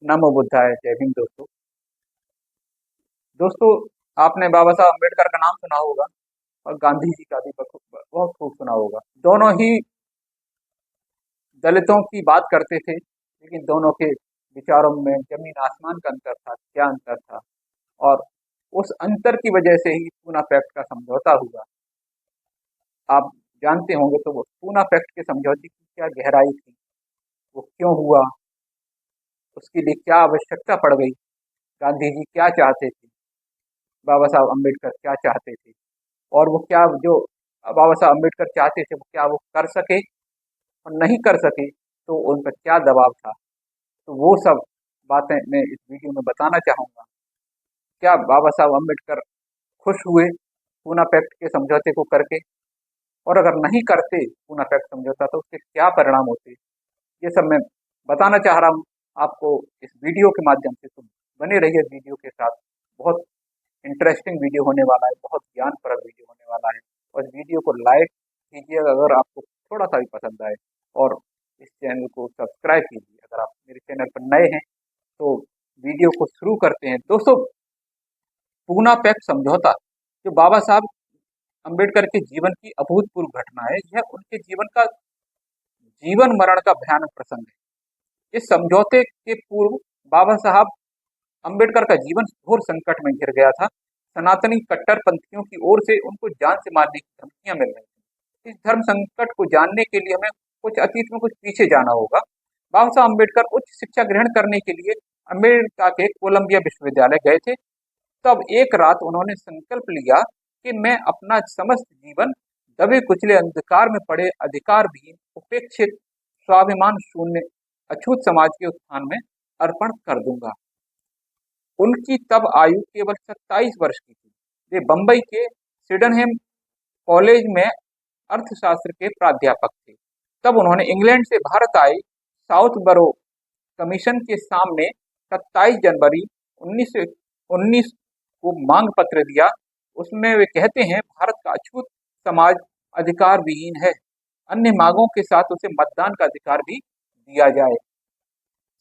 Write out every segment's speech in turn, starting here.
नमो बुद्धाय। जय भीम दोस्तों। दोस्तों, आपने बाबा साहब अम्बेडकर का नाम सुना होगा और गांधी जी का भी बहुत खूब सुना होगा। दोनों ही दलितों की बात करते थे, लेकिन दोनों के विचारों में जमीन आसमान का अंतर था। क्या अंतर था! और उस अंतर की वजह से ही पूना पैक्ट का समझौता हुआ। आप जानते होंगे तो वो पूना पैक्ट के समझौते की क्या गहराई थी, वो क्यों हुआ, उसके लिए क्या आवश्यकता पड़ गई, गांधी जी क्या चाहते थे, बाबा साहब अम्बेडकर क्या चाहते थे, और वो क्या जो बाबा साहब अम्बेडकर चाहते थे वो क्या वो कर सके, और नहीं कर सके तो उन पर क्या दबाव था। तो वो सब बातें मैं इस वीडियो में बताना चाहूँगा। क्या बाबा साहब अम्बेडकर खुश हुए पूना पैक्ट के समझौते को करके, और अगर नहीं करते पूना पैक्ट समझौता तो उसके क्या परिणाम होते, ये सब मैं बताना चाह रहा हूँ आपको इस वीडियो के माध्यम से। तो बने रहिए वीडियो के साथ। बहुत इंटरेस्टिंग वीडियो होने वाला है, बहुत ज्ञानप्रद वीडियो होने वाला है। और इस वीडियो को लाइक कीजिएगा अगर आपको थोड़ा सा भी पसंद आए, और इस चैनल को सब्सक्राइब कीजिए अगर आप मेरे चैनल पर नए हैं। तो वीडियो को शुरू करते हैं दोस्तों। पूना पैक्ट समझौता जो बाबा साहब अम्बेडकर के जीवन की अभूतपूर्व घटना है, यह उनके जीवन का जीवन मरण का भयानक प्रसंग है। इस समझौते के पूर्व बाबा साहब अम्बेडकर का जीवन घोर संकट में घिर गया था। सनातनी कट्टरपंथियों की ओर से उनको जान से मारने की धमकियां मिल रही थी। इस धर्म संकट को जानने के लिए हमें कुछ अतीत में कुछ पीछे जाना होगा। बाबा साहब अम्बेडकर उच्च शिक्षा ग्रहण करने के लिए अमेरिका के कोलंबिया विश्वविद्यालय गए थे। तब एक रात उन्होंने संकल्प लिया कि मैं अपना समस्त जीवन दबे कुचले अंधकार में पड़े अधिकारविहीन उपेक्षित स्वाभिमान शून्य अछूत समाज के उत्थान में अर्पण कर दूंगा। उनकी तब आयु केवल 27 वर्ष की थी। वे बंबई के सिडनहैम कॉलेज में अर्थशास्त्र के प्राध्यापक थे। तब उन्होंने इंग्लैंड से भारत आए साउथबरो कमीशन के सामने 27 जनवरी 1919 को मांग पत्र दिया। उसमें वे कहते हैं भारत का अछूत समाज अधिकार विहीन है, अन्य मांगों के साथ उसे मतदान का अधिकार भी दिया जाए।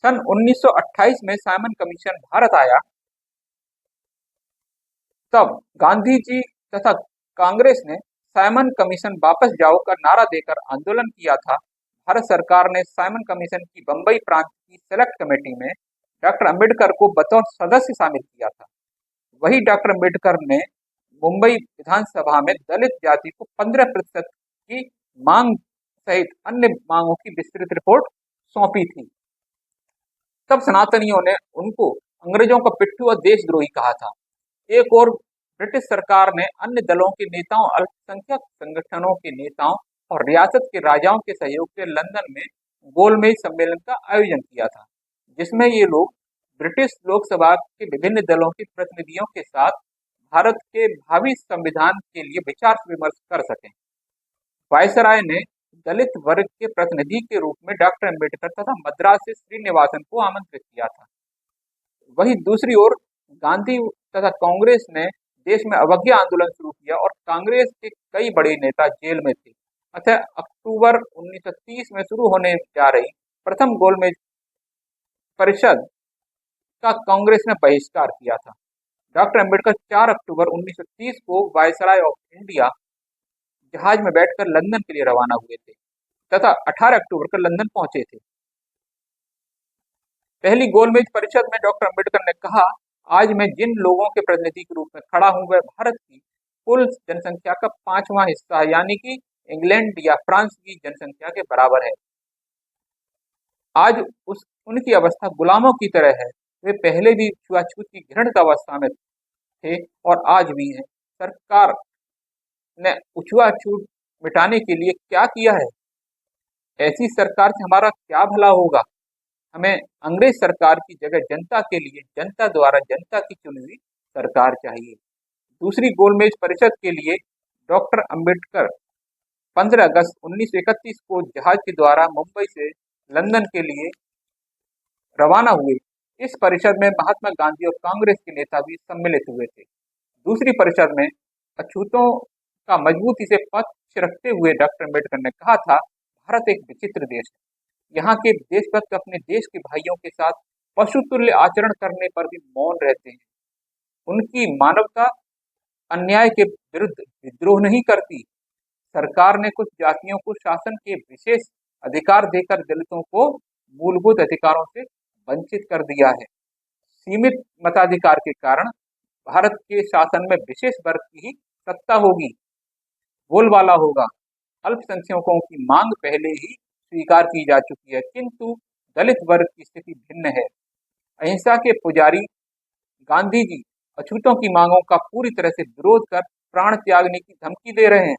सन 1928 में साइमन कमीशन भारत आया। तब गांधी जी तथा कांग्रेस ने साइमन कमीशन वापस जाओ का नारा देकर आंदोलन किया था। भारत सरकार ने साइमन कमीशन की बंबई प्रांत की सेलेक्ट कमेटी में डॉक्टर अंबेडकर को बतौर सदस्य शामिल किया था। वही डॉक्टर अंबेडकर ने मुंबई विधानसभा में दलित जाति को 15% की मांग सहित अन्य मांगों की विस्तृत रिपोर्ट सौंपी थी। तब सनातनियों ने उनको अंग्रेजों का पिट्ठू और देशद्रोही कहा था। एक और ब्रिटिश सरकार ने अन्य दलों के नेताओं, अल्पसंख्यक संगठनों के नेताओं और रियासत के राजाओं के सहयोग से लंदन में गोलमेज सम्मेलन का आयोजन किया था, जिसमें ये लोग ब्रिटिश लोकसभा के विभिन्न दलों के प्रतिनिधियों के साथ भारत के भावी संविधान के लिए विचार विमर्श कर सकें। वायसराय ने दलित वर्ग के प्रतिनिधि के रूप में डॉक्टर अम्बेडकर तथा मद्रास से श्रीनिवासन को आमंत्रित किया था। वहीं दूसरी ओर गांधी तथा कांग्रेस ने देश में अवज्ञा आंदोलन शुरू किया और कांग्रेस के कई बड़े नेता जेल में थे। अतः अक्टूबर 1930 में शुरू होने जा रही प्रथम गोलमेज परिषद का कांग्रेस ने बहिष्कार किया था। डॉक्टर अम्बेडकर 4 अक्टूबर 1930 को वायसराय ऑफ इंडिया जहाज में बैठकर लंदन के लिए रवाना हुए थे तथा 18 अक्टूबर को लंदन पहुंचे थे। पहली गोलमेज परिषद में डॉक्टर अम्बेडकर ने कहा, आज मैं जिन लोगों के प्रतिनिधि के रूप में खड़ा हूं वह भारत की कुल जनसंख्या का 5वां हिस्सा है, यानी कि इंग्लैंड या फ्रांस की जनसंख्या के बराबर है। आज उनकी अवस्था गुलामों की तरह है। वे पहले भी छुआछूत की घृणित अवस्था में थे और आज भी हैं। सरकार ने छुआछूत मिटाने के लिए क्या किया है? ऐसी सरकार से हमारा क्या भला होगा? हमें अंग्रेज सरकार की जगह जनता के लिए जनता द्वारा जनता की चुनी हुई सरकार चाहिए। दूसरी गोलमेज परिषद के लिए डॉक्टर अंबेडकर 15 अगस्त 1931 को जहाज के द्वारा मुंबई से लंदन के लिए रवाना हुए। इस परिषद में महात्मा गांधी और कांग्रेस के नेता भी सम्मिलित हुए थे। दूसरी परिषद में अछूतों का मजबूती से पक्ष रखते हुए डॉक्टर अंबेडकर ने कहा था, भारत एक विचित्र देश है। यहाँ के देशभक्त अपने देश के भाइयों के साथ पशुतुल्य आचरण करने पर भी मौन रहते हैं। उनकी मानवता अन्याय के विरुद्ध विद्रोह नहीं करती। सरकार ने कुछ जातियों को शासन के विशेष अधिकार देकर दलितों को मूलभूत अधिकारों से वंचित कर दिया है। सीमित मताधिकार के कारण भारत के शासन में विशेष वर्ग की ही सत्ता होगी, बोलबाला होगा। अल्पसंख्यकों की मांग पहले ही स्वीकार की जा चुकी है, किंतु दलित वर्ग की स्थिति भिन्न है। अहिंसा के पुजारी गांधी जी अछूतों की मांगों का पूरी तरह से विरोध कर प्राण त्यागने की धमकी दे रहे हैं।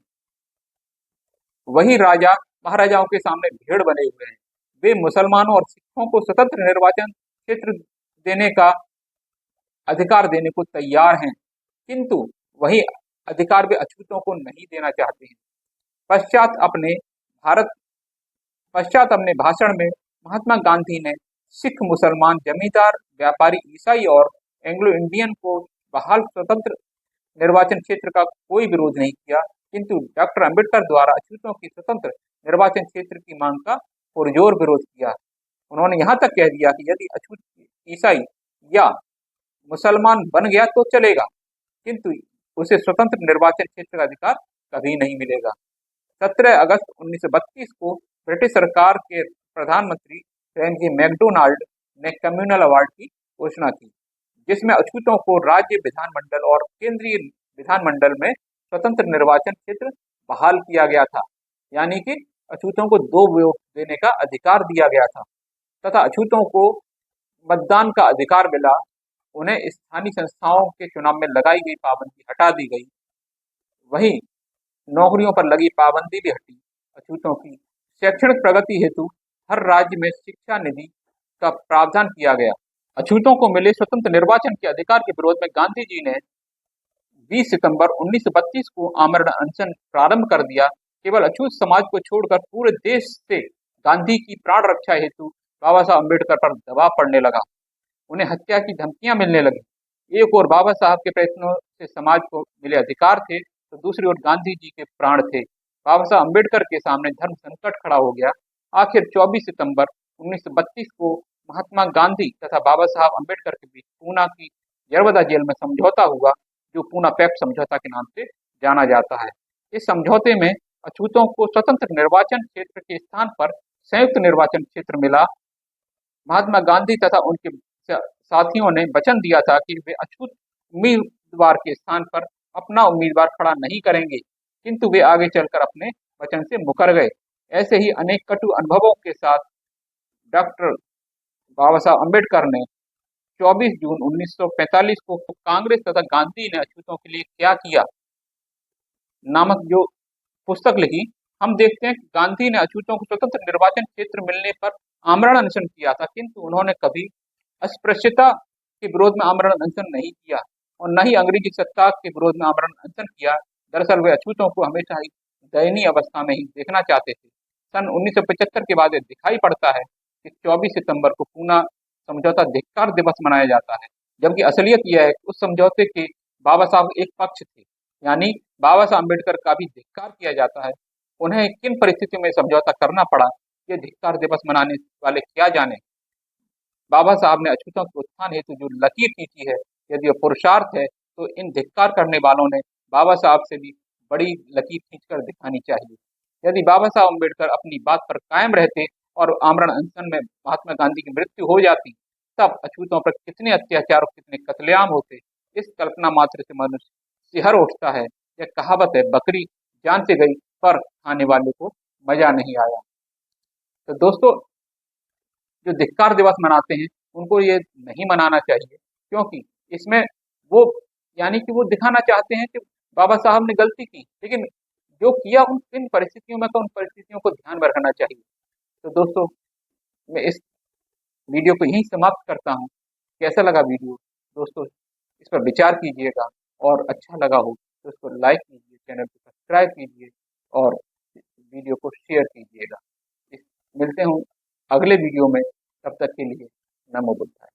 वही राजा महाराजाओं के सामने भेड़ बने हुए हैं। वे मुसलमानों और सिखों को स्वतंत्र निर्वाचन क्षेत्र देने का अधिकार देने को तैयार हैं, किंतु वही अधिकार वे अछूतों को नहीं देना चाहते हैं। पश्चात अपने भारत पश्चात अपने भाषण में महात्मा गांधी ने सिख, मुसलमान, जमींदार, व्यापारी, ईसाई और एंग्लो इंडियन को बहाल स्वतंत्र निर्वाचन क्षेत्र का कोई विरोध नहीं किया, किंतु डॉक्टर अंबेडकर द्वारा अछूतों की स्वतंत्र निर्वाचन क्षेत्र की मांग का पुरजोर विरोध किया। उन्होंने यहाँ तक कह दिया कि यदि अछूत ईसाई या मुसलमान बन गया तो चलेगा, किंतु उसे स्वतंत्र निर्वाचन क्षेत्र का अधिकार कभी नहीं मिलेगा। 17 अगस्त 1932 को ब्रिटिश सरकार के प्रधानमंत्री रेंजी मैकडोनाल्ड ने कम्युनल अवार्ड की घोषणा की, जिसमें अछूतों को राज्य विधानमंडल और केंद्रीय विधानमंडल में स्वतंत्र निर्वाचन क्षेत्र बहाल किया गया था। यानी कि अछूतों को 2 वोट देने का अधिकार दिया गया था तथा अछूतों को मतदान का अधिकार मिला। उन्हें स्थानीय संस्थाओं के चुनाव में लगाई गई पाबंदी हटा दी गई। वहीं नौकरियों पर लगी पाबंदी भी हटी। अछूतों की शैक्षणिक प्रगति हेतु हर राज्य में शिक्षा निधि का प्रावधान किया गया। अछूतों को मिले स्वतंत्र निर्वाचन के अधिकार के विरोध में गांधी जी ने 20 सितंबर 1932 को आमरण अनशन प्रारंभ कर दिया। केवल अछूत समाज को छोड़कर पूरे देश से गांधी की प्राण रक्षा हेतु बाबा साहब अम्बेडकर पर दबाव पड़ने लगा। उन्हें हत्या की धमकियां मिलने लगी। एक ओर बाबा साहब के प्रयत्नों से समाज को मिले अधिकार थे, तो दूसरी ओर गांधी जी के प्राण थे। बाबा साहब अम्बेडकर के सामने धर्म संकट खड़ा हो गया। आखिर 24 सितंबर 1932 को महात्मा गांधी तथा बाबा साहब अम्बेडकर के बीच पूना की यरवदा जेल में समझौता हुआ, जो पूना पैक्ट समझौता के नाम से जाना जाता है। इस समझौते में अछूतों को स्वतंत्र निर्वाचन क्षेत्र के स्थान पर संयुक्त निर्वाचन क्षेत्र मिला। महात्मा गांधी तथा उनके साथियों ने वचन दिया था कि वे अछूत उम्मीदवार के स्थान पर अपना उम्मीदवार खड़ा नहीं करेंगे, किंतु वे आगे चलकर अपने वचन से मुकर गए। ऐसे ही अनेक कटु अनुभवों के साथ डॉक्टर बाबा साहब अम्बेडकर ने 24 जून 1945 को कांग्रेस तथा गांधी ने अछूतों के लिए क्या किया नामक जो पुस्तक लिखी। हम देखते हैं कि गांधी ने अछूतों को स्वतंत्र निर्वाचन क्षेत्र मिलने पर आमरण अनशन किया था, किंतु उन्होंने कभी अस्पृश्यता के विरोध में आमरण अनशन नहीं किया और न ही अंग्रेजी सत्ता के विरोध में आमरण अनशन किया। दरअसल वे अछूतों को हमेशा ही दयनीय अवस्था में ही देखना चाहते थे। सन 1975 के बाद दिखाई पड़ता है कि 24 सितंबर को पूना समझौता धिक्कार दिवस मनाया जाता है, जबकि असलियत यह है कि उस समझौते के बाबा साहब एक पक्ष थे, यानी बाबा साहब अम्बेडकर का भी धिक्कार किया जाता है। उन्हें किन परिस्थितियों में समझौता करना पड़ा, ये धिक्कार दिवस मनाने वाले क्या जाने। बाबा साहब ने अछूतों के उत्थान हेतु जो लकीर खींची है, यदि वह पुरुषार्थ है, तो इन धिक्कार करने वालों ने बाबा साहब से भी बड़ी लकीर खींचकर दिखानी चाहिए। यदि बाबा साहब अम्बेडकर अपनी बात पर कायम रहते और आमरण अनशन में महात्मा गांधी की मृत्यु हो जाती, तब अछूतों पर कितने अत्याचार और कितने कत्लेआम होते, इस कल्पना मात्र से मनुष्य सिहर उठता है। यह कहावत है, बकरी जान से गई पर खाने वाले को मजा नहीं आया। तो दोस्तों, जो धिक्कार दिवस मनाते हैं उनको ये नहीं मनाना चाहिए, क्योंकि इसमें वो यानी कि वो दिखाना चाहते हैं कि बाबा साहब ने गलती की, लेकिन जो किया उन किन परिस्थितियों में, तो उन परिस्थितियों को ध्यान में रखना चाहिए। तो दोस्तों, मैं इस वीडियो को यहीं समाप्त करता हूँ। कैसा लगा वीडियो दोस्तों, इस पर विचार कीजिएगा और अच्छा लगा हो तो इसको लाइक कीजिए, चैनल को सब्सक्राइब कीजिए और वीडियो को शेयर कीजिएगा। मिलते हूँ अगले वीडियो में, तब तक के लिए नमो बुद्धाय।